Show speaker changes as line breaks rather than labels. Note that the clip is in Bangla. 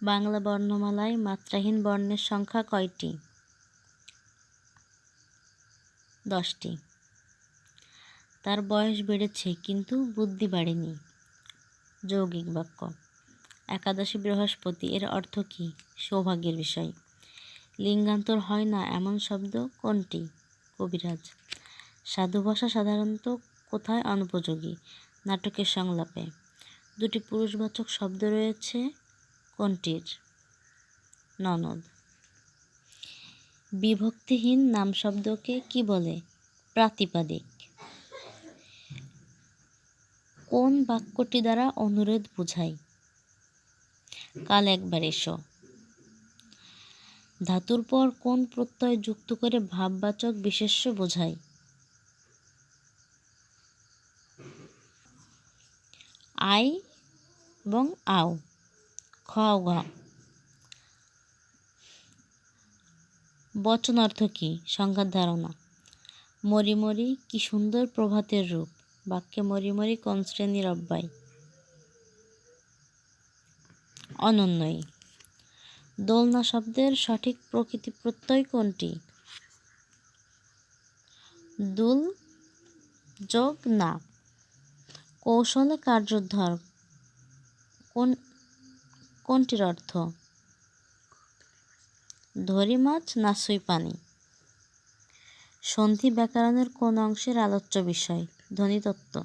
বাংলা বর্ণমালায় মাত্রাহীন বর্ণের সংখ্যা কয়টি? 10টি। তার বয়স বেড়েছে কিন্তু বুদ্ধি বাড়েনি। যৌগিক বাক্য। একাদশী বৃহস্পতি এর অর্থ কী? সৌভাগ্যের বিষয়। লিঙ্গান্তর হয় না এমন শব্দ কোনটি? কবিরাজ। সাধু ভাষা সাধারণত কোথায় অনুপযোগী? নাটকের সংলাপে। দুটি পুরুষবাচক শব্দ রয়েছে কোনটির? ননদ। বিভক্তিহীন নাম শব্দকে কি বলে? প্রাতিপাদিক। কোন বাক্যটি দ্বারা অনুরোধ বোঝায়? কাল একবার এসো। ধাতুর পর কোন প্রত্যয় যুক্ত করে ভাববাচক বিশেষ্য বোঝায়? আই এবং আও। খ ঘ। বচন অর্থ কী? সংজ্ঞার ধারণা। মরি মরি কি সুন্দর প্রভাতের রূপ। বাক্যে মরি মরি কোন শ্রেণীর অব্যয়? অনন্যই। দোলনা শব্দের সঠিক প্রকৃতি প্রত্যয় কোনটি? দুল যোগ না। কৌশলে কার্যোদ্ধার কোনটির অর্থ? ধরি মাছ না সুই পানি। সন্ধি ব্যাকরণের কোন অংশের আলোচ্য বিষয়? ধ্বনিতত্ত্ব।